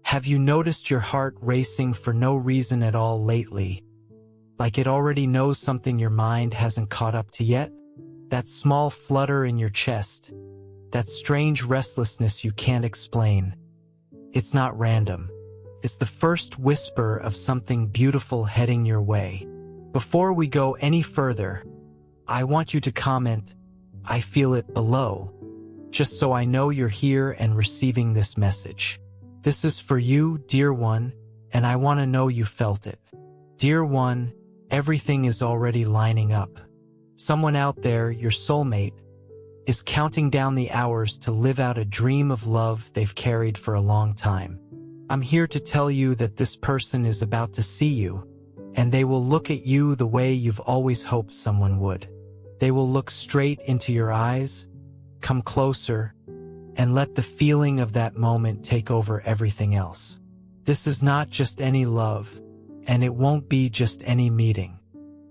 Have you noticed your heart racing for no reason at all lately? Like it already knows something your mind hasn't caught up to yet? That small flutter in your chest, that strange restlessness you can't explain. It's not random. It's the first whisper of something beautiful heading your way. Before we go any further, I want you to comment, "I feel it," below, just so I know you're here and receiving this message. This is for you, dear one, and I want to know you felt it. Dear one, everything is already lining up. Someone out there, your soulmate, is counting down the hours to live out a dream of love they've carried for a long time. I'm here to tell you that this person is about to see you, and they will look at you the way you've always hoped someone would. They will look straight into your eyes, come closer, and let the feeling of that moment take over everything else. This is not just any love, and it won't be just any meeting.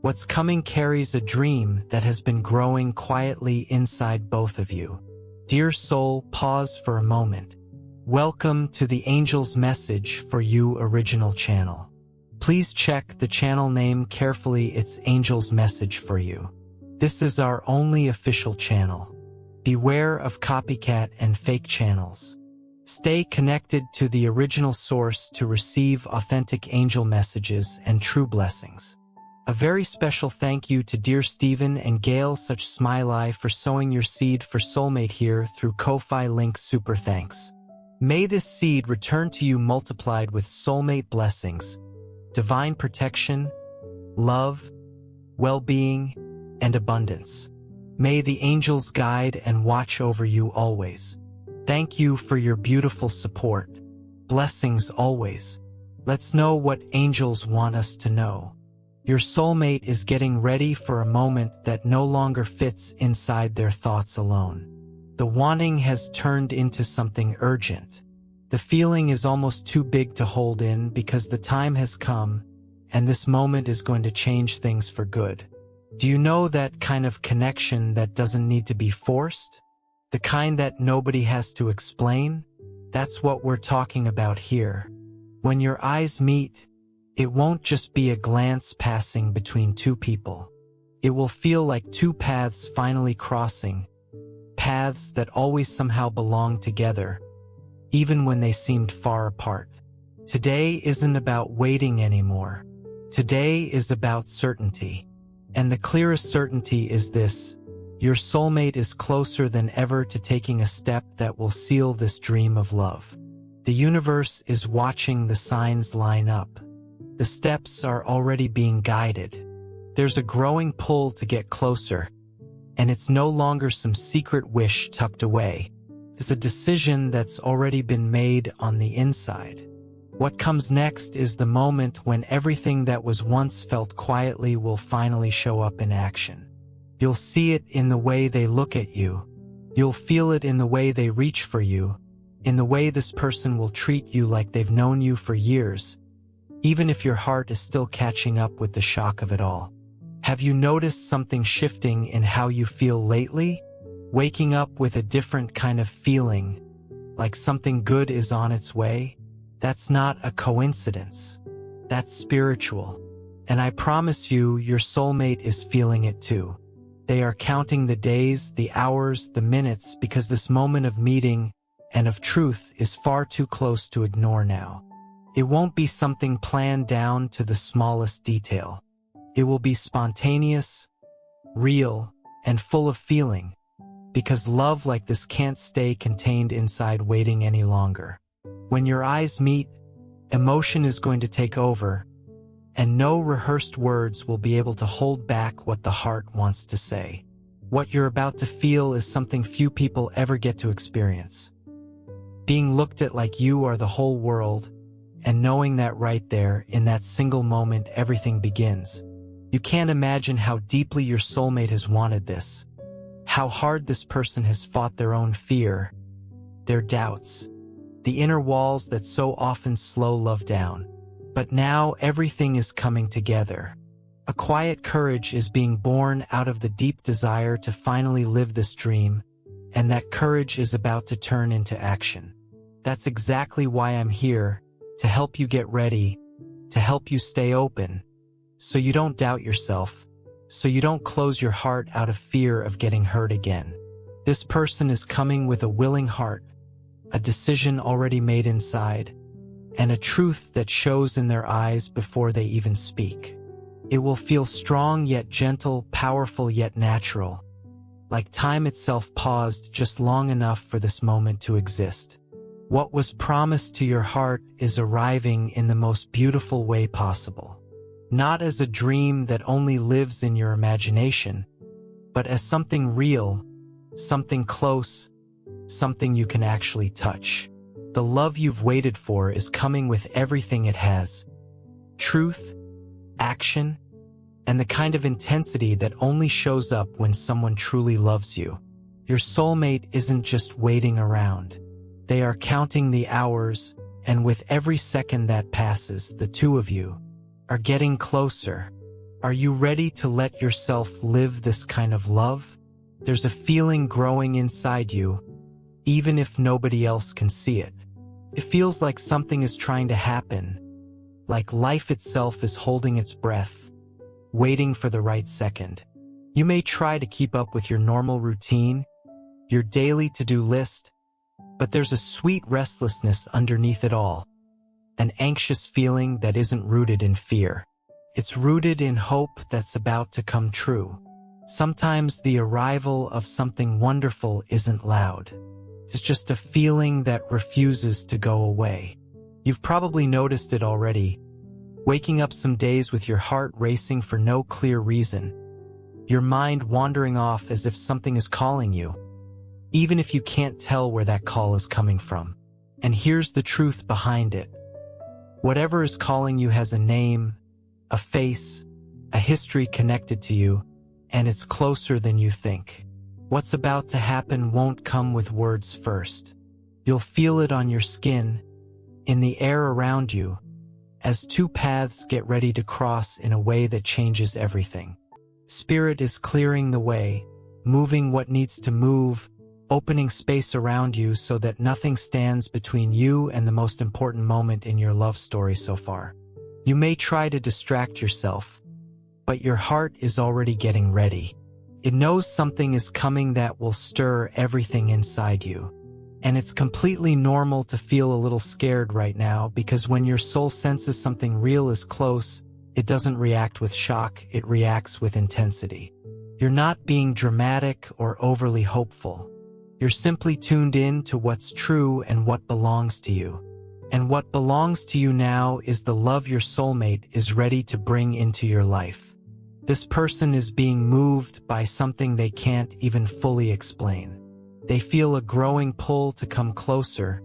What's coming carries a dream that has been growing quietly inside both of you. Dear soul, pause for a moment. Welcome to the Angel's Message for You original channel. Please check the channel name carefully. It's Angel's Message for You. This is our only official channel. Beware of copycat and fake channels. Stay connected to the original source to receive authentic angel messages and true blessings. A very special thank you to dear Stephen and Gail Such Smiley for sowing your seed for Soulmate here through Ko-Fi link. Super thanks. May this seed return to you multiplied with soulmate blessings, divine protection, love, well-being, and abundance. May the angels guide and watch over you always. Thank you for your beautiful support. Blessings always. Let's know what angels want us to know. Your soulmate is getting ready for a moment that no longer fits inside their thoughts alone. The wanting has turned into something urgent. The feeling is almost too big to hold in because the time has come, and this moment is going to change things for good. Do you know that kind of connection that doesn't need to be forced? The kind that nobody has to explain? That's what we're talking about here. When your eyes meet, it won't just be a glance passing between two people. It will feel like two paths finally crossing, paths that always somehow belong together, even when they seemed far apart. Today isn't about waiting anymore. Today is about certainty. And the clearest certainty is this: your soulmate is closer than ever to taking a step that will seal this dream of love. The universe is watching the signs line up. The steps are already being guided. There's a growing pull to get closer, and it's no longer some secret wish tucked away. It's a decision that's already been made on the inside. What comes next is the moment when everything that was once felt quietly will finally show up in action. You'll see it in the way they look at you. You'll feel it in the way they reach for you, in the way this person will treat you like they've known you for years, even if your heart is still catching up with the shock of it all. Have you noticed something shifting in how you feel lately? Waking up with a different kind of feeling, like something good is on its way? That's not a coincidence. That's spiritual. And I promise you, your soulmate is feeling it too. They are counting the days, the hours, the minutes, because this moment of meeting and of truth is far too close to ignore now. It won't be something planned down to the smallest detail. It will be spontaneous, real, and full of feeling, because love like this can't stay contained inside waiting any longer. When your eyes meet, emotion is going to take over, and no rehearsed words will be able to hold back what the heart wants to say. What you're about to feel is something few people ever get to experience. Being looked at like you are the whole world, and knowing that right there, in that single moment, everything begins. You can't imagine how deeply your soulmate has wanted this, how hard this person has fought their own fear, their doubts, the inner walls that so often slow love down. But now everything is coming together. A quiet courage is being born out of the deep desire to finally live this dream, and that courage is about to turn into action. That's exactly why I'm here, to help you get ready, to help you stay open, so you don't doubt yourself, so you don't close your heart out of fear of getting hurt again. This person is coming with a willing heart, a decision already made inside, and a truth that shows in their eyes before they even speak. It will feel strong yet gentle, powerful yet natural, like time itself paused just long enough for this moment to exist. What was promised to your heart is arriving in the most beautiful way possible. Not as a dream that only lives in your imagination, but as something real, something close, something you can actually touch. The love you've waited for is coming with everything it has: truth, action, and the kind of intensity that only shows up when someone truly loves you. Your soulmate isn't just waiting around. They are counting the hours, and with every second that passes, the two of you are getting closer. Are you ready to let yourself live this kind of love? There's a feeling growing inside you, even if nobody else can see it. It feels like something is trying to happen, like life itself is holding its breath, waiting for the right second. You may try to keep up with your normal routine, your daily to-do list, but there's a sweet restlessness underneath it all, an anxious feeling that isn't rooted in fear. It's rooted in hope that's about to come true. Sometimes the arrival of something wonderful isn't loud. It's just a feeling that refuses to go away. You've probably noticed it already, waking up some days with your heart racing for no clear reason, your mind wandering off as if something is calling you, even if you can't tell where that call is coming from. And here's the truth behind it. Whatever is calling you has a name, a face, a history connected to you, and it's closer than you think. What's about to happen won't come with words first. You'll feel it on your skin, in the air around you, as two paths get ready to cross in a way that changes everything. Spirit is clearing the way, moving what needs to move, opening space around you so that nothing stands between you and the most important moment in your love story so far. You may try to distract yourself, but your heart is already getting ready. It knows something is coming that will stir everything inside you. And it's completely normal to feel a little scared right now, because when your soul senses something real is close, it doesn't react with shock, it reacts with intensity. You're not being dramatic or overly hopeful. You're simply tuned in to what's true and what belongs to you. And what belongs to you now is the love your soulmate is ready to bring into your life. This person is being moved by something they can't even fully explain. They feel a growing pull to come closer,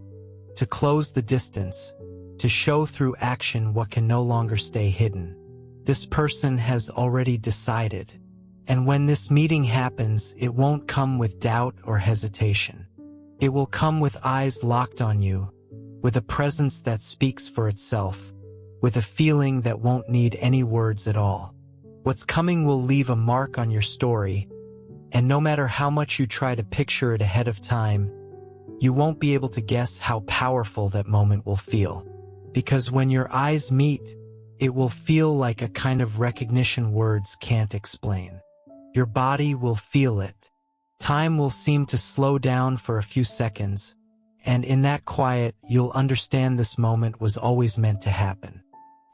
to close the distance, to show through action what can no longer stay hidden. This person has already decided. And when this meeting happens, it won't come with doubt or hesitation. It will come with eyes locked on you, with a presence that speaks for itself, with a feeling that won't need any words at all. What's coming will leave a mark on your story, and no matter how much you try to picture it ahead of time, you won't be able to guess how powerful that moment will feel. Because when your eyes meet, it will feel like a kind of recognition words can't explain. Your body will feel it. Time will seem to slow down for a few seconds, and in that quiet, you'll understand this moment was always meant to happen.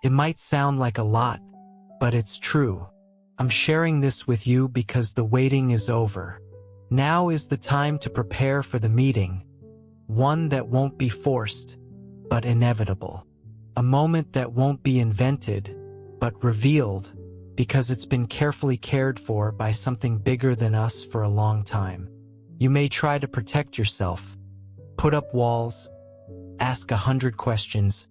It might sound like a lot, but it's true. I'm sharing this with you because the waiting is over. Now is the time to prepare for the meeting, one that won't be forced, but inevitable. A moment that won't be invented, but revealed, because it's been carefully cared for by something bigger than us for a long time. You may try to protect yourself, put up walls, ask 100 questions,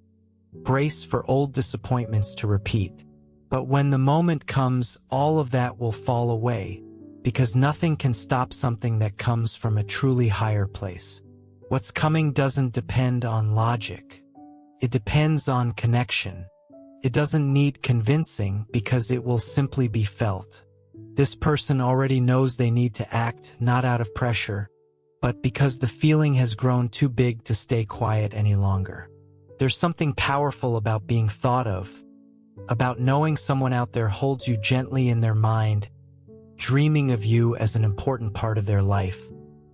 brace for old disappointments to repeat. But when the moment comes, all of that will fall away, because nothing can stop something that comes from a truly higher place. What's coming doesn't depend on logic. It depends on connection. It doesn't need convincing because it will simply be felt. This person already knows they need to act, not out of pressure, but because the feeling has grown too big to stay quiet any longer. There's something powerful about being thought of, about knowing someone out there holds you gently in their mind, dreaming of you as an important part of their life.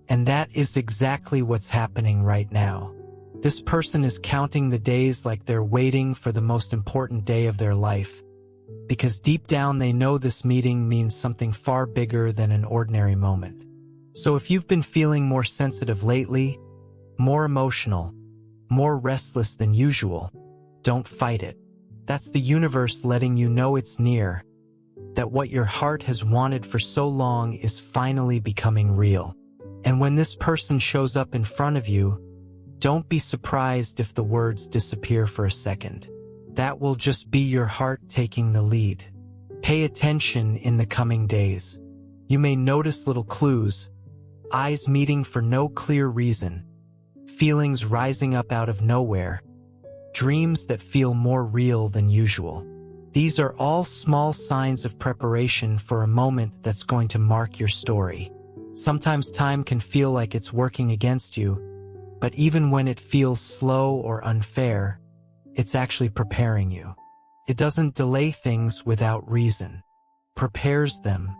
And that is exactly what's happening right now. This person is counting the days like they're waiting for the most important day of their life, because deep down they know this meeting means something far bigger than an ordinary moment. So if you've been feeling more sensitive lately, more emotional, more restless than usual, don't fight it. That's the universe letting you know it's near, that what your heart has wanted for so long is finally becoming real. And when this person shows up in front of you, don't be surprised if the words disappear for a second. That will just be your heart taking the lead. Pay attention in the coming days. You may notice little clues, eyes meeting for no clear reason, feelings rising up out of nowhere, dreams that feel more real than usual. These are all small signs of preparation for a moment that's going to mark your story. Sometimes time can feel like it's working against you, but even when it feels slow or unfair, it's actually preparing you. It doesn't delay things without reason. Prepares them.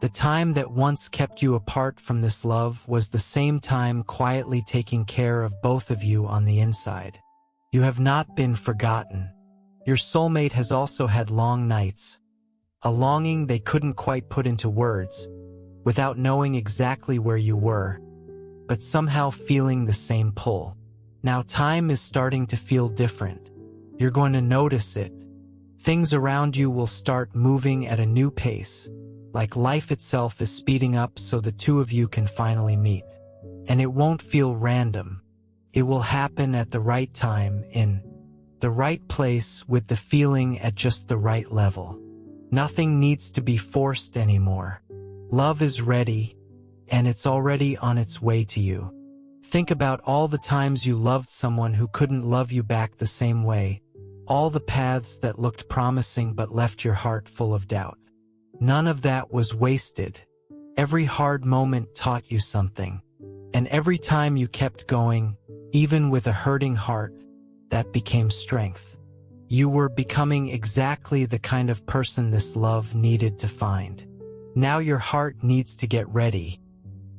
The time that once kept you apart from this love was the same time quietly taking care of both of you on the inside. You have not been forgotten. Your soulmate has also had long nights, a longing they couldn't quite put into words, without knowing exactly where you were, but somehow feeling the same pull. Now time is starting to feel different. You're going to notice it. Things around you will start moving at a new pace, like life itself is speeding up so the two of you can finally meet. And it won't feel random. It will happen at the right time, in the right place, with the feeling at just the right level. Nothing needs to be forced anymore. Love is ready, and it's already on its way to you. Think about all the times you loved someone who couldn't love you back the same way, all the paths that looked promising but left your heart full of doubt. None of that was wasted. Every hard moment taught you something, and every time you kept going, even with a hurting heart, that became strength. You were becoming exactly the kind of person this love needed to find. Now your heart needs to get ready,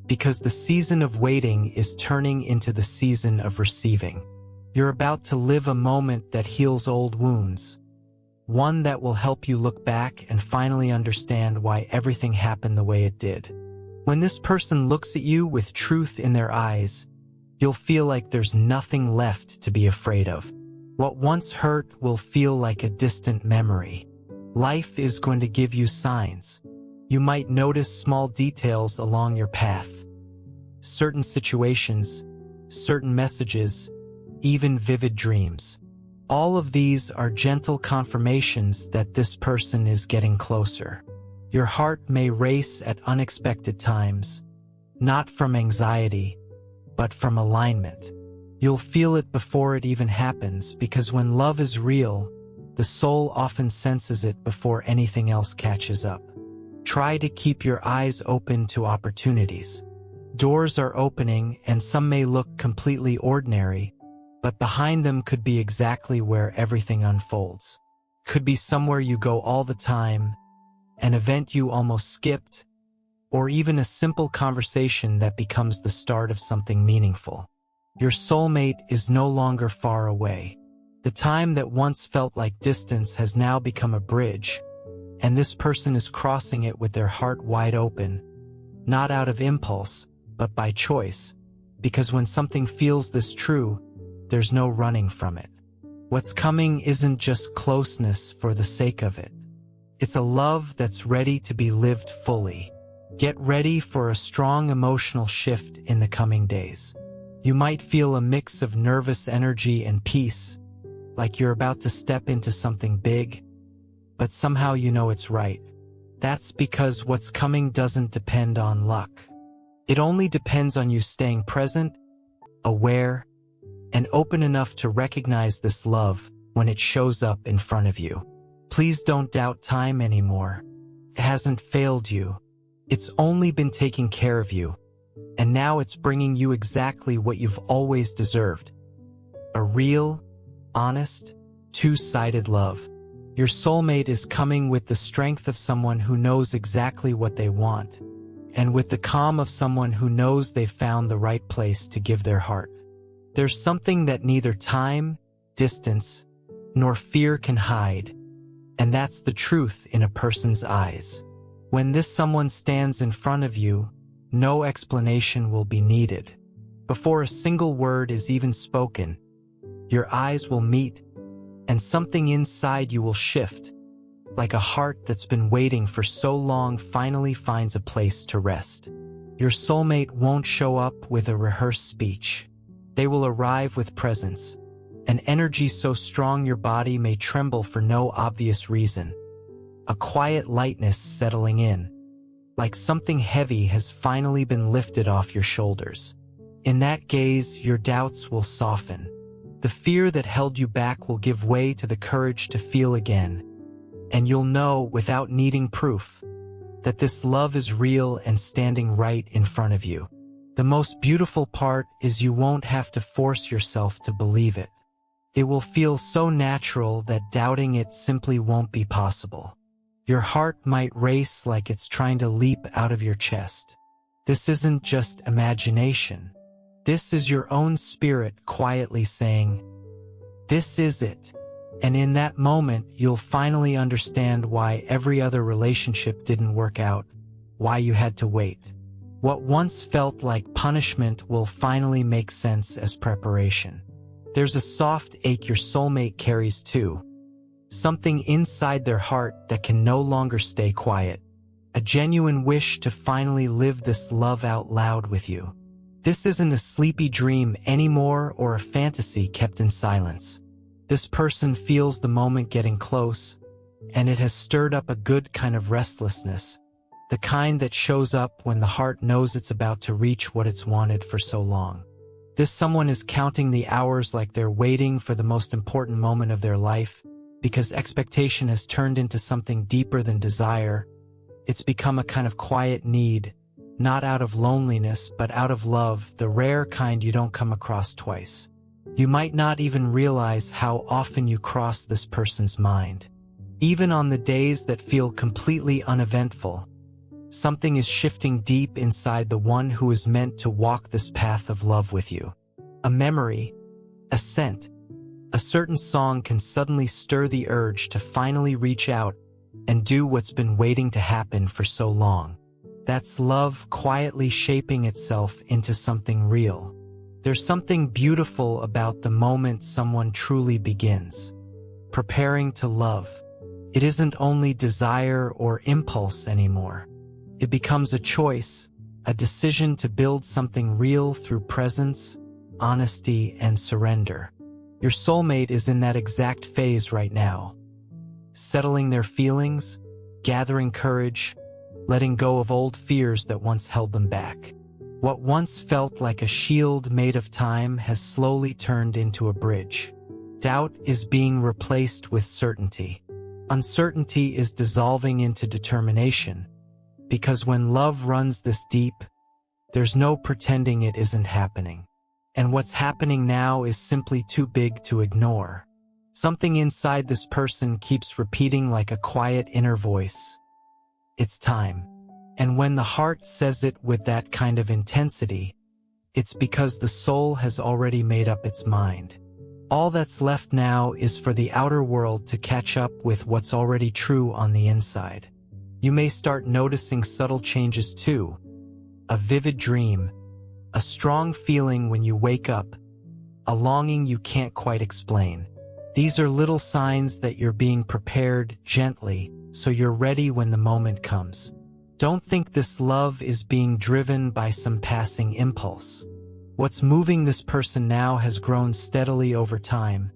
because the season of waiting is turning into the season of receiving. You're about to live a moment that heals old wounds, one that will help you look back and finally understand why everything happened the way it did. When this person looks at you with truth in their eyes, you'll feel like there's nothing left to be afraid of. What once hurt will feel like a distant memory. Life is going to give you signs. You might notice small details along your path. Certain situations, certain messages, even vivid dreams. All of these are gentle confirmations that this person is getting closer. Your heart may race at unexpected times, not from anxiety, but from alignment. You'll feel it before it even happens, because when love is real, the soul often senses it before anything else catches up. Try to keep your eyes open to opportunities. Doors are opening, and some may look completely ordinary, but behind them could be exactly where everything unfolds. Could be somewhere you go all the time, an event you almost skipped, or even a simple conversation that becomes the start of something meaningful. Your soulmate is no longer far away. The time that once felt like distance has now become a bridge, and this person is crossing it with their heart wide open, not out of impulse, but by choice, because when something feels this true, there's no running from it. What's coming isn't just closeness for the sake of it. It's a love that's ready to be lived fully. Get ready for a strong emotional shift in the coming days. You might feel a mix of nervous energy and peace, like you're about to step into something big, but somehow you know it's right. That's because what's coming doesn't depend on luck. It only depends on you staying present, aware, and open enough to recognize this love when it shows up in front of you. Please don't doubt time anymore. It hasn't failed you. It's only been taking care of you, and now it's bringing you exactly what you've always deserved. A real, honest, two-sided love. Your soulmate is coming with the strength of someone who knows exactly what they want, and with the calm of someone who knows they've found the right place to give their heart. There's something that neither time, distance, nor fear can hide, and that's the truth in a person's eyes. When this someone stands in front of you, no explanation will be needed. Before a single word is even spoken, your eyes will meet, and something inside you will shift, like a heart that's been waiting for so long finally finds a place to rest. Your soulmate won't show up with a rehearsed speech. They will arrive with presence, an energy so strong your body may tremble for no obvious reason. A quiet lightness settling in, like something heavy has finally been lifted off your shoulders. In that gaze, your doubts will soften. The fear that held you back will give way to the courage to feel again, and you'll know, without needing proof, that this love is real and standing right in front of you. The most beautiful part is you won't have to force yourself to believe it. It will feel so natural that doubting it simply won't be possible. Your heart might race like it's trying to leap out of your chest. This isn't just imagination. This is your own spirit quietly saying, "This is it." And in that moment, you'll finally understand why every other relationship didn't work out, why you had to wait. What once felt like punishment will finally make sense as preparation. There's a soft ache your soulmate carries too. Something inside their heart that can no longer stay quiet. A genuine wish to finally live this love out loud with you. This isn't a sleepy dream anymore or a fantasy kept in silence. This person feels the moment getting close, and it has stirred up a good kind of restlessness, the kind that shows up when the heart knows it's about to reach what it's wanted for so long. This someone is counting the hours like they're waiting for the most important moment of their life, because expectation has turned into something deeper than desire. It's become a kind of quiet need, not out of loneliness, but out of love, the rare kind you don't come across twice. You might not even realize how often you cross this person's mind. Even on the days that feel completely uneventful, something is shifting deep inside the one who is meant to walk this path of love with you. A memory, a scent, a certain song can suddenly stir the urge to finally reach out and do what's been waiting to happen for so long. That's love quietly shaping itself into something real. There's something beautiful about the moment someone truly begins preparing to love. It isn't only desire or impulse anymore. It becomes a choice, a decision to build something real through presence, honesty, and surrender. Your soulmate is in that exact phase right now, settling their feelings, gathering courage, letting go of old fears that once held them back. What once felt like a shield made of time has slowly turned into a bridge. Doubt is being replaced with certainty. Uncertainty is dissolving into determination, because when love runs this deep, there's no pretending it isn't happening. And what's happening now is simply too big to ignore. Something inside this person keeps repeating like a quiet inner voice. It's time. And when the heart says it with that kind of intensity, it's because the soul has already made up its mind. All that's left now is for the outer world to catch up with what's already true on the inside. You may start noticing subtle changes too. A vivid dream, a strong feeling when you wake up, a longing you can't quite explain. These are little signs that you're being prepared gently, so you're ready when the moment comes. Don't think this love is being driven by some passing impulse. What's moving this person now has grown steadily over time,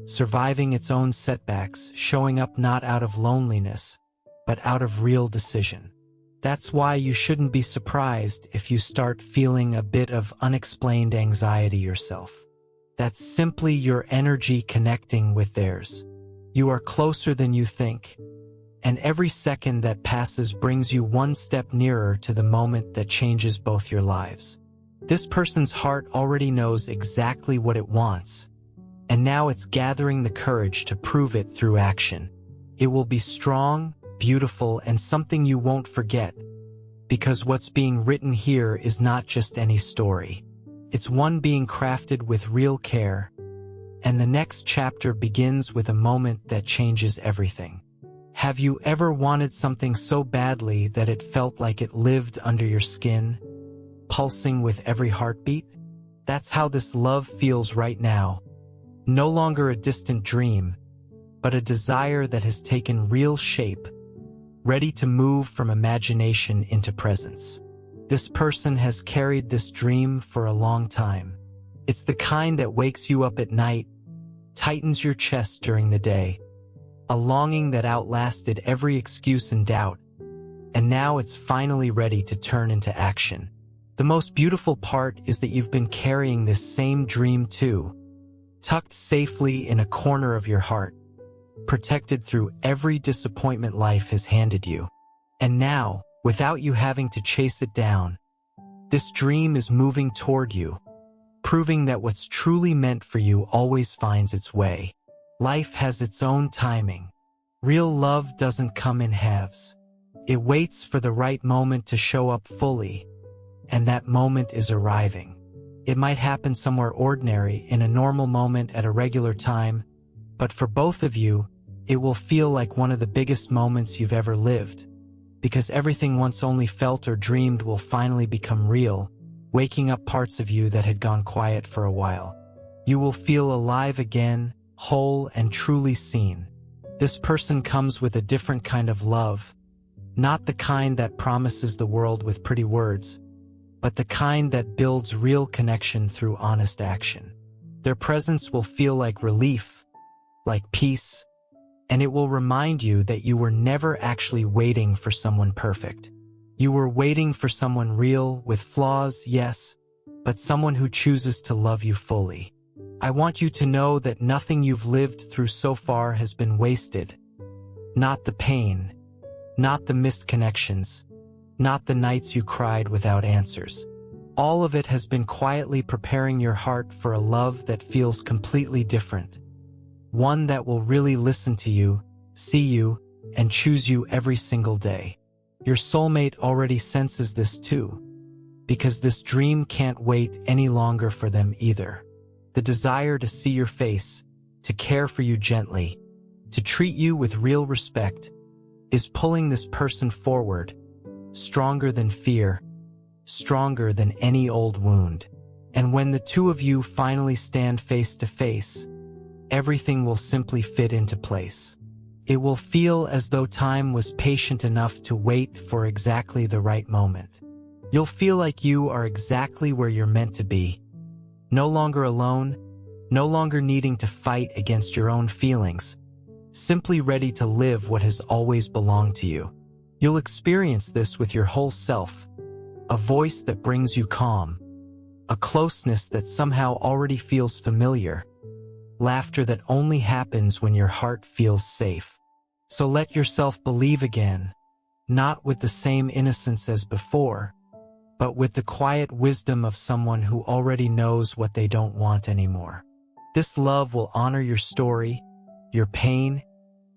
surviving its own setbacks, showing up not out of loneliness, but out of real decision. That's why you shouldn't be surprised if you start feeling a bit of unexplained anxiety yourself. That's simply your energy connecting with theirs. You are closer than you think, and every second that passes brings you one step nearer to the moment that changes both your lives. This person's heart already knows exactly what it wants, and now it's gathering the courage to prove it through action. It will be strong, beautiful, and something you won't forget, because what's being written here is not just any story. It's one being crafted with real care, and the next chapter begins with a moment that changes everything. Have you ever wanted something so badly that it felt like it lived under your skin, pulsing with every heartbeat? That's how this love feels right now. No longer a distant dream, but a desire that has taken real shape, ready to move from imagination into presence. This person has carried this dream for a long time. It's the kind that wakes you up at night, tightens your chest during the day, a longing that outlasted every excuse and doubt, and now it's finally ready to turn into action. The most beautiful part is that you've been carrying this same dream too, tucked safely in a corner of your heart, protected through every disappointment life has handed you. And now, without you having to chase it down, this dream is moving toward you, proving that what's truly meant for you always finds its way. Life has its own timing. Real love doesn't come in halves. It waits for the right moment to show up fully, and that moment is arriving. It might happen somewhere ordinary, in a normal moment at a regular time, but for both of you, it will feel like one of the biggest moments you've ever lived, because everything once only felt or dreamed will finally become real, waking up parts of you that had gone quiet for a while. You will feel alive again, whole and truly seen. This person comes with a different kind of love, not the kind that promises the world with pretty words, but the kind that builds real connection through honest action. Their presence will feel like relief, like peace, and it will remind you that you were never actually waiting for someone perfect. You were waiting for someone real, with flaws, yes, but someone who chooses to love you fully. I want you to know that nothing you've lived through so far has been wasted. Not the pain, not the missed connections, not the nights you cried without answers. All of it has been quietly preparing your heart for a love that feels completely different. One that will really listen to you, see you, and choose you every single day. Your soulmate already senses this too, because this dream can't wait any longer for them either. The desire to see your face, to care for you gently, to treat you with real respect, is pulling this person forward, stronger than fear, stronger than any old wound. And when the two of you finally stand face to face, everything will simply fit into place. It will feel as though time was patient enough to wait for exactly the right moment. You'll feel like you are exactly where you're meant to be. No longer alone, no longer needing to fight against your own feelings, simply ready to live what has always belonged to you. You'll experience this with your whole self, a voice that brings you calm, a closeness that somehow already feels familiar, laughter that only happens when your heart feels safe. So let yourself believe again, not with the same innocence as before, but with the quiet wisdom of someone who already knows what they don't want anymore. This love will honor your story, your pain,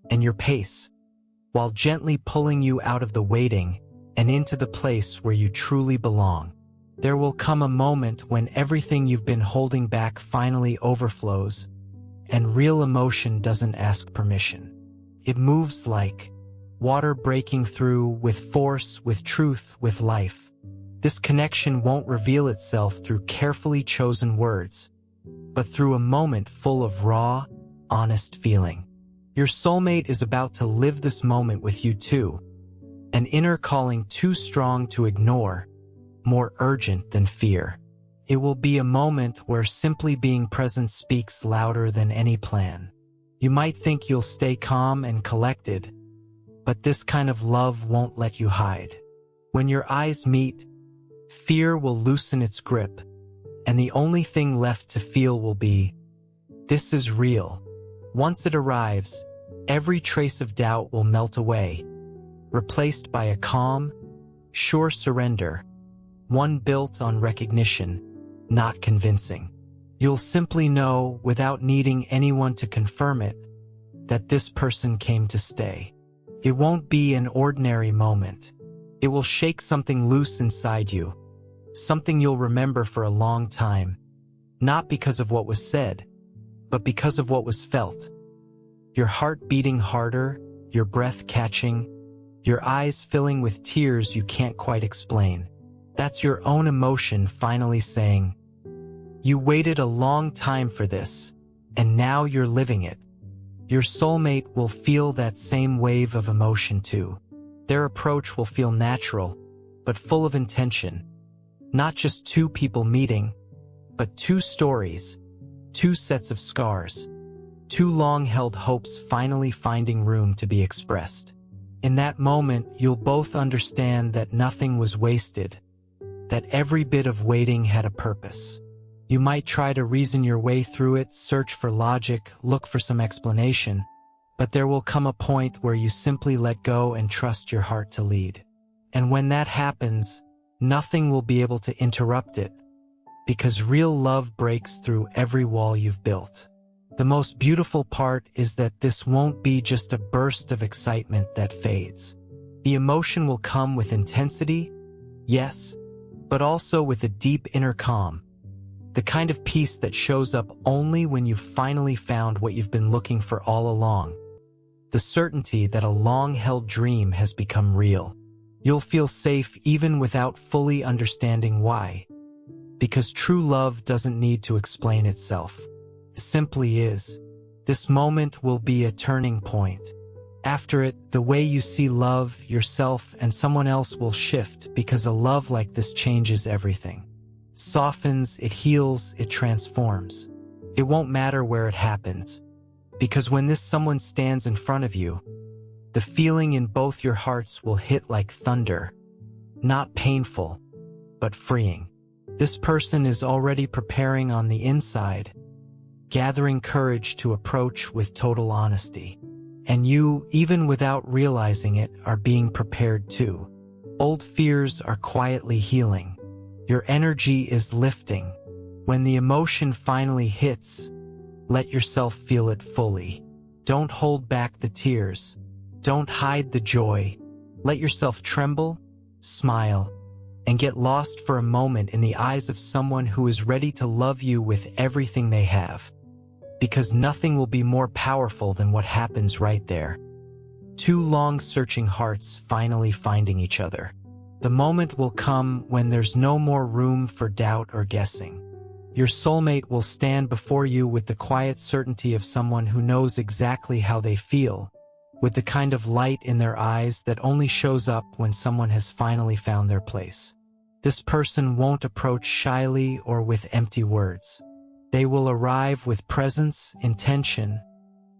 and your pace, while gently pulling you out of the waiting and into the place where you truly belong. There will come a moment when everything you've been holding back finally overflows, and real emotion doesn't ask permission. It moves like water breaking through, with force, with truth, with life. This connection won't reveal itself through carefully chosen words, but through a moment full of raw, honest feeling. Your soulmate is about to live this moment with you too, an inner calling too strong to ignore, more urgent than fear. It will be a moment where simply being present speaks louder than any plan. You might think you'll stay calm and collected, but this kind of love won't let you hide. When your eyes meet, fear will loosen its grip, and the only thing left to feel will be, this is real. Once it arrives, every trace of doubt will melt away, replaced by a calm, sure surrender, one built on recognition, not convincing. You'll simply know, without needing anyone to confirm it, that this person came to stay. It won't be an ordinary moment. It will shake something loose inside you, something you'll remember for a long time, not because of what was said, but because of what was felt. Your heart beating harder, your breath catching, your eyes filling with tears you can't quite explain. That's your own emotion finally saying, "You waited a long time for this, and now you're living it." Your soulmate will feel that same wave of emotion too. Their approach will feel natural, but full of intention. Not just two people meeting, but two stories, two sets of scars, two long-held hopes finally finding room to be expressed. In that moment, you'll both understand that nothing was wasted, that every bit of waiting had a purpose. You might try to reason your way through it, search for logic, look for some explanation, but there will come a point where you simply let go and trust your heart to lead. And when that happens, nothing will be able to interrupt it, because real love breaks through every wall you've built. The most beautiful part is that this won't be just a burst of excitement that fades. The emotion will come with intensity, yes, but also with a deep inner calm. The kind of peace that shows up only when you've finally found what you've been looking for all along. The certainty that a long-held dream has become real. You'll feel safe even without fully understanding why. Because true love doesn't need to explain itself. It simply is. This moment will be a turning point. After it, the way you see love, yourself, and someone else will shift, because a love like this changes everything. Softens, it heals, it transforms. It won't matter where it happens, because when this someone stands in front of you, the feeling in both your hearts will hit like thunder, not painful, but freeing. This person is already preparing on the inside, gathering courage to approach with total honesty. And you, even without realizing it, are being prepared too. Old fears are quietly healing. Your energy is lifting. When the emotion finally hits, let yourself feel it fully. Don't hold back the tears. Don't hide the joy. Let yourself tremble, smile, and get lost for a moment in the eyes of someone who is ready to love you with everything they have. Because nothing will be more powerful than what happens right there. Two long-searching hearts finally finding each other. The moment will come when there's no more room for doubt or guessing. Your soulmate will stand before you with the quiet certainty of someone who knows exactly how they feel, with the kind of light in their eyes that only shows up when someone has finally found their place. This person won't approach shyly or with empty words. They will arrive with presence, intention,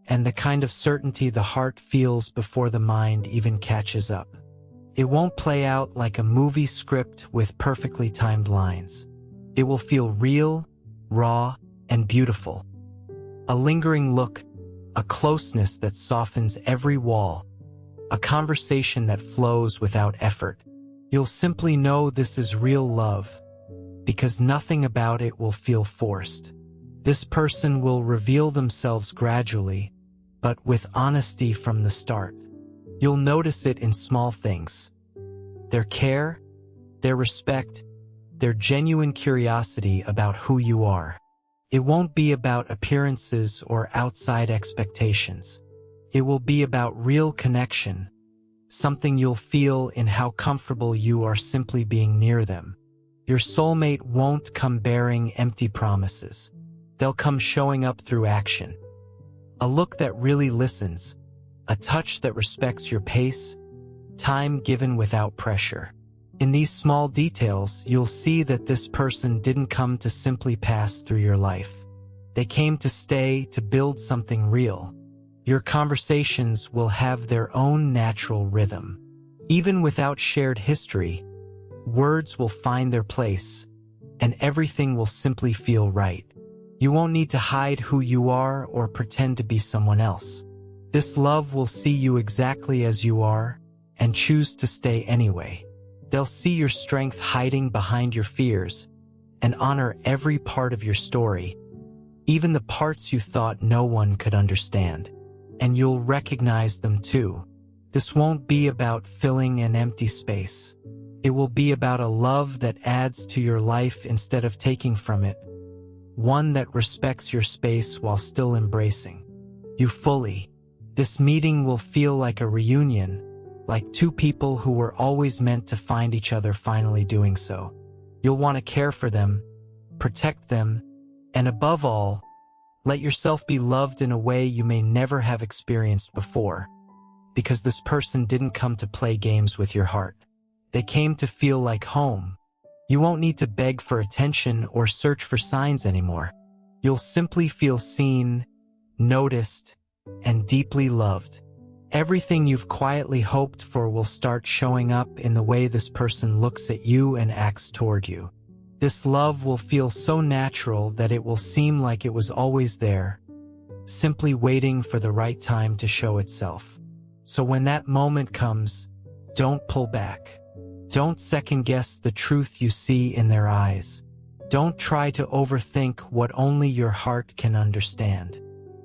and the kind of certainty the heart feels before the mind even catches up. It won't play out like a movie script with perfectly timed lines. It will feel real, raw, and beautiful. A lingering look, a closeness that softens every wall, a conversation that flows without effort. You'll simply know this is real love, because nothing about it will feel forced. This person will reveal themselves gradually, but with honesty from the start. You'll notice it in small things. Their care, their respect, their genuine curiosity about who you are. It won't be about appearances or outside expectations. It will be about real connection, something you'll feel in how comfortable you are simply being near them. Your soulmate won't come bearing empty promises. They'll come showing up through action. A look that really listens, a touch that respects your pace, time given without pressure. In these small details, you'll see that this person didn't come to simply pass through your life. They came to stay, to build something real. Your conversations will have their own natural rhythm. Even without shared history, words will find their place, and everything will simply feel right. You won't need to hide who you are or pretend to be someone else. This love will see you exactly as you are and choose to stay anyway. They'll see your strength hiding behind your fears and honor every part of your story, even the parts you thought no one could understand. And you'll recognize them too. This won't be about filling an empty space. It will be about a love that adds to your life instead of taking from it. One that respects your space while still embracing you fully. This meeting will feel like a reunion, like two people who were always meant to find each other finally doing so. You'll want to care for them, protect them, and above all, let yourself be loved in a way you may never have experienced before. Because this person didn't come to play games with your heart. They came to feel like home. You won't need to beg for attention or search for signs anymore. You'll simply feel seen, noticed, and deeply loved. Everything you've quietly hoped for will start showing up in the way this person looks at you and acts toward you. This love will feel so natural that it will seem like it was always there, simply waiting for the right time to show itself. So when that moment comes, don't pull back. Don't second-guess the truth you see in their eyes. Don't try to overthink what only your heart can understand.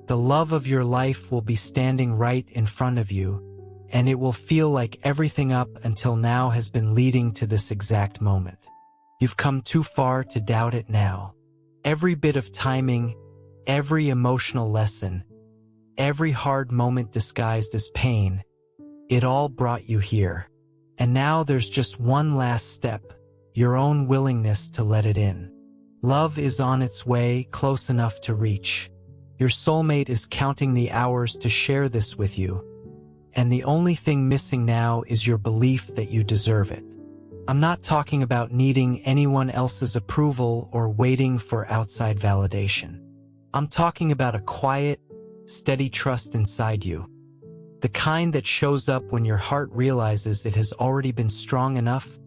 The love of your life will be standing right in front of you, and it will feel like everything up until now has been leading to this exact moment. You've come too far to doubt it now. Every bit of timing, every emotional lesson, every hard moment disguised as pain, it all brought you here. And now there's just one last step, your own willingness to let it in. Love is on its way, close enough to reach. Your soulmate is counting the hours to share this with you, and the only thing missing now is your belief that you deserve it. I'm not talking about needing anyone else's approval or waiting for outside validation. I'm talking about a quiet, steady trust inside you. The kind that shows up when your heart realizes it has already been strong enough,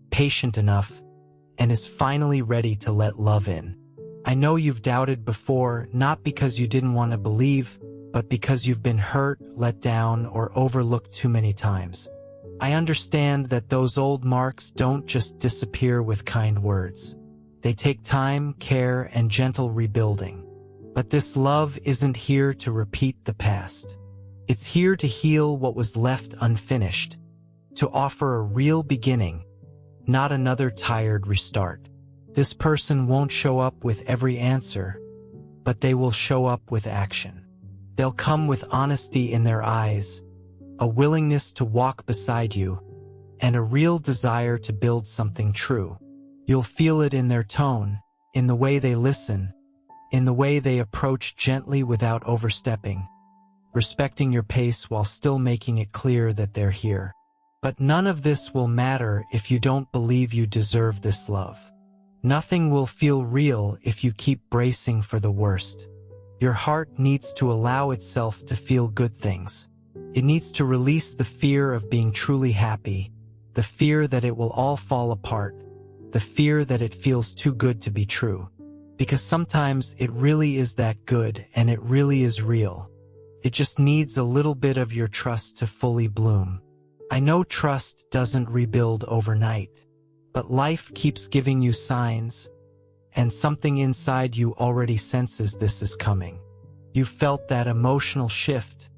patient enough, and is finally ready to let love in. I know you've doubted before, not because you didn't want to believe, but because you've been hurt, let down, or overlooked too many times. I understand that those old marks don't just disappear with kind words. They take time, care, and gentle rebuilding. But this love isn't here to repeat the past. It's here to heal what was left unfinished, to offer a real beginning, not another tired restart. This person won't show up with every answer, but they will show up with action. They'll come with honesty in their eyes, a willingness to walk beside you, and a real desire to build something true. You'll feel it in their tone, in the way they listen, in the way they approach gently without overstepping, respecting your pace while still making it clear that they're here. But none of this will matter if you don't believe you deserve this love. Nothing will feel real if you keep bracing for the worst. Your heart needs to allow itself to feel good things. It needs to release the fear of being truly happy, the fear that it will all fall apart, the fear that it feels too good to be true. Because sometimes it really is that good and it really is real. It just needs a little bit of your trust to fully bloom. I know trust doesn't rebuild overnight, but life keeps giving you signs, and something inside you already senses this is coming. You felt that emotional shift,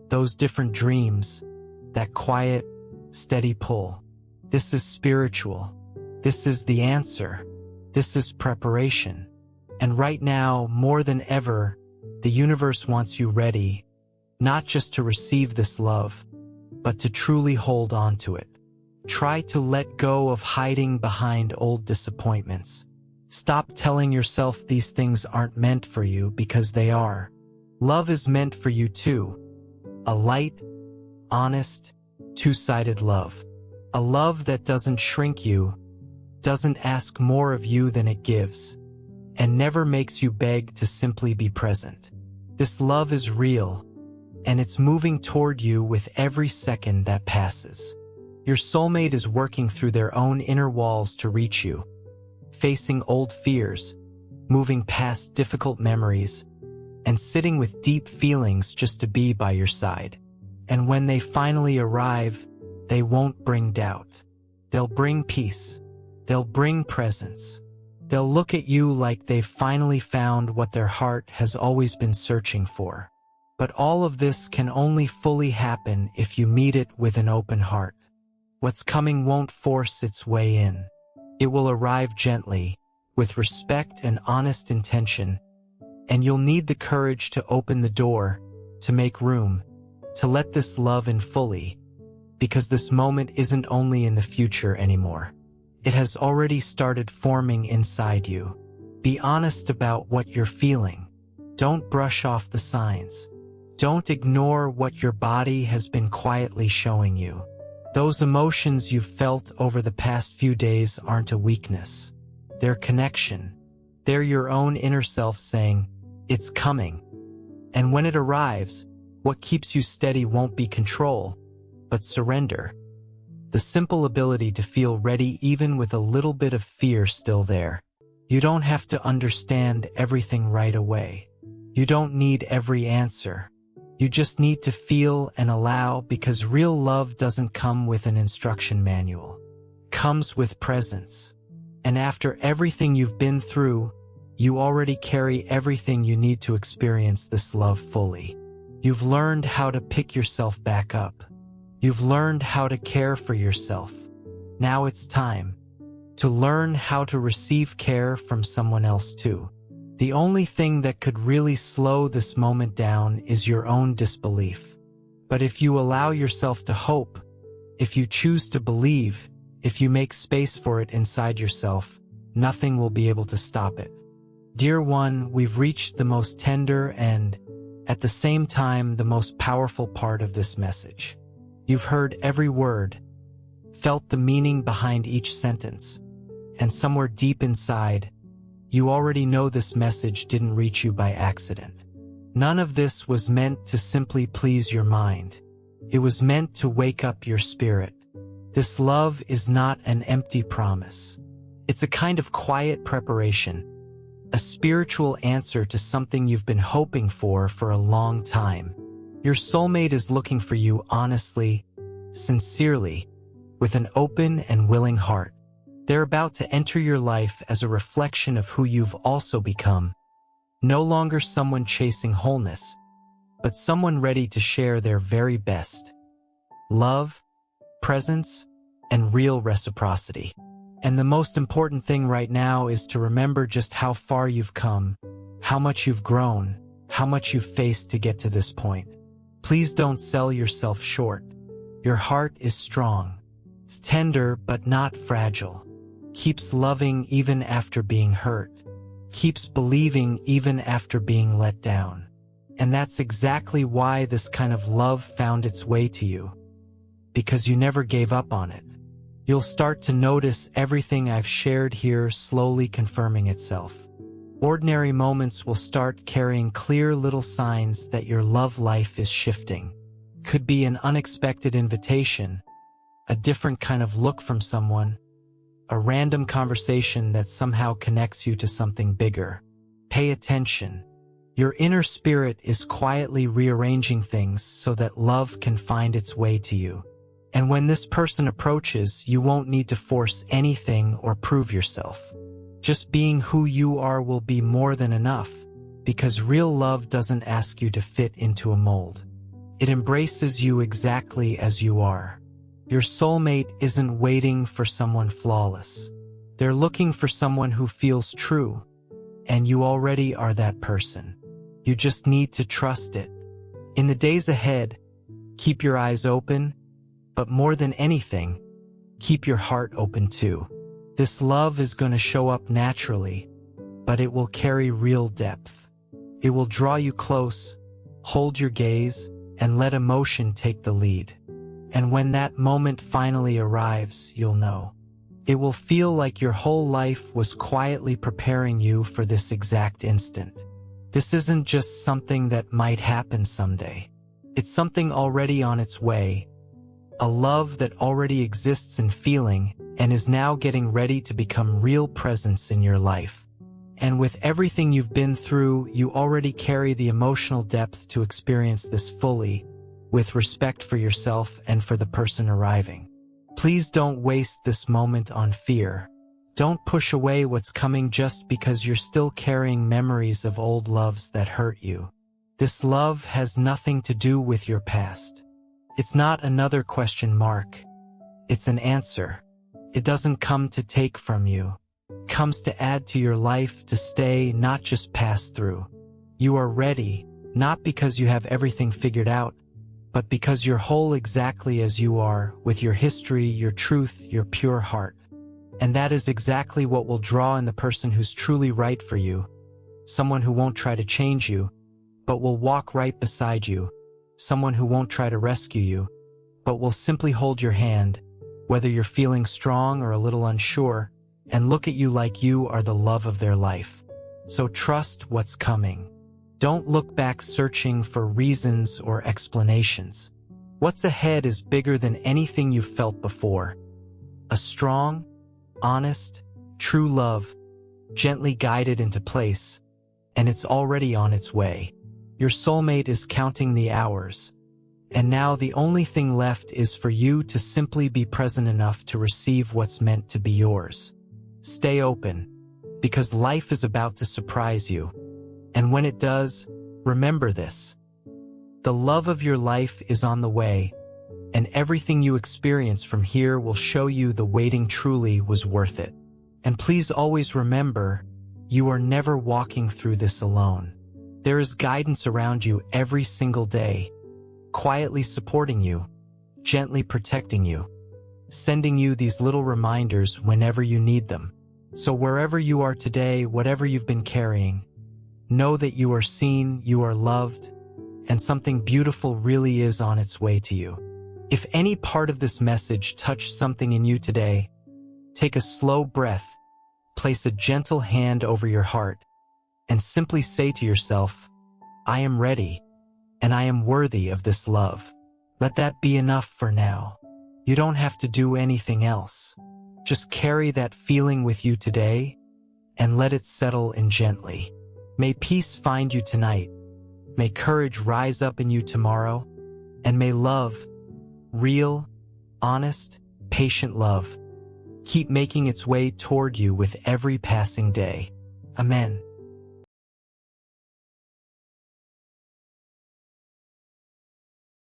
those different dreams, that quiet, steady pull. This is spiritual. This is the answer. This is preparation. And right now, more than ever, the universe wants you ready, not just to receive this love, but to truly hold on to it. Try to let go of hiding behind old disappointments. Stop telling yourself these things aren't meant for you because they are. Love is meant for you too. A light, honest, two-sided love. A love that doesn't shrink you, doesn't ask more of you than it gives, and never makes you beg to simply be present. This love is real, and it's moving toward you with every second that passes. Your soulmate is working through their own inner walls to reach you, facing old fears, moving past difficult memories, and sitting with deep feelings just to be by your side. And when they finally arrive, they won't bring doubt. They'll bring peace. They'll bring presence. They'll look at you like they've finally found what their heart has always been searching for. But all of this can only fully happen if you meet it with an open heart. What's coming won't force its way in. It will arrive gently, with respect and honest intention, and you'll need the courage to open the door, to make room, to let this love in fully, because this moment isn't only in the future anymore. It has already started forming inside you. Be honest about what you're feeling. Don't brush off the signs. Don't ignore what your body has been quietly showing you. Those emotions you've felt over the past few days aren't a weakness. They're connection. They're your own inner self saying, "It's coming." And when it arrives, what keeps you steady won't be control, but surrender. The simple ability to feel ready even with a little bit of fear still there. You don't have to understand everything right away. You don't need every answer. You just need to feel and allow, because real love doesn't come with an instruction manual. It comes with presence. And after everything you've been through, you already carry everything you need to experience this love fully. You've learned how to pick yourself back up. You've learned how to care for yourself. Now it's time to learn how to receive care from someone else too. The only thing that could really slow this moment down is your own disbelief. But if you allow yourself to hope, if you choose to believe, if you make space for it inside yourself, nothing will be able to stop it. Dear one, we've reached the most tender and, at the same time, the most powerful part of this message. You've heard every word, felt the meaning behind each sentence, and somewhere deep inside, you already know this message didn't reach you by accident. None of this was meant to simply please your mind. It was meant to wake up your spirit. This love is not an empty promise. It's a kind of quiet preparation, a spiritual answer to something you've been hoping for a long time. Your soulmate is looking for you honestly, sincerely, with an open and willing heart. They're about to enter your life as a reflection of who you've also become. No longer someone chasing wholeness, but someone ready to share their very best. Love, presence, and real reciprocity. And the most important thing right now is to remember just how far you've come, how much you've grown, how much you've faced to get to this point. Please don't sell yourself short. Your heart is strong. It's tender but not fragile. Keeps loving even after being hurt. Keeps believing even after being let down. And that's exactly why this kind of love found its way to you. Because you never gave up on it. You'll start to notice everything I've shared here slowly confirming itself. Ordinary moments will start carrying clear little signs that your love life is shifting. Could be an unexpected invitation, a different kind of look from someone, a random conversation that somehow connects you to something bigger. Pay attention. Your inner spirit is quietly rearranging things so that love can find its way to you. And when this person approaches, you won't need to force anything or prove yourself. Just being who you are will be more than enough, because real love doesn't ask you to fit into a mold. It embraces you exactly as you are. Your soulmate isn't waiting for someone flawless. They're looking for someone who feels true, and you already are that person. You just need to trust it. In the days ahead, keep your eyes open, but more than anything, keep your heart open too. This love is going to show up naturally, but it will carry real depth. It will draw you close, hold your gaze, and let emotion take the lead. And when that moment finally arrives, you'll know. It will feel like your whole life was quietly preparing you for this exact instant. This isn't just something that might happen someday. It's something already on its way, a love that already exists in feeling and is now getting ready to become real presence in your life. And with everything you've been through, you already carry the emotional depth to experience this fully, with respect for yourself and for the person arriving. Please don't waste this moment on fear. Don't push away what's coming just because you're still carrying memories of old loves that hurt you. This love has nothing to do with your past. It's not another question mark. It's an answer. It doesn't come to take from you. It comes to add to your life, to stay, not just pass through. You are ready, not because you have everything figured out, but because you're whole exactly as you are, with your history, your truth, your pure heart. And that is exactly what will draw in the person who's truly right for you. Someone who won't try to change you, but will walk right beside you. Someone who won't try to rescue you, but will simply hold your hand, whether you're feeling strong or a little unsure, and look at you like you are the love of their life. So trust what's coming. Don't look back searching for reasons or explanations. What's ahead is bigger than anything you've felt before. A strong, honest, true love, gently guided into place, and it's already on its way. Your soulmate is counting the hours, and now the only thing left is for you to simply be present enough to receive what's meant to be yours. Stay open, because life is about to surprise you. And when it does, remember this. The love of your life is on the way, and everything you experience from here will show you the waiting truly was worth it. And please always remember, you are never walking through this alone. There is guidance around you every single day, quietly supporting you, gently protecting you, sending you these little reminders whenever you need them. So wherever you are today, whatever you've been carrying, know that you are seen, you are loved, and something beautiful really is on its way to you. If any part of this message touched something in you today, take a slow breath, place a gentle hand over your heart, and simply say to yourself, I am ready, and I am worthy of this love. Let that be enough for now. You don't have to do anything else. Just carry that feeling with you today, and let it settle in gently. May peace find you tonight. May courage rise up in you tomorrow, and may love, real, honest, patient love, keep making its way toward you with every passing day. Amen.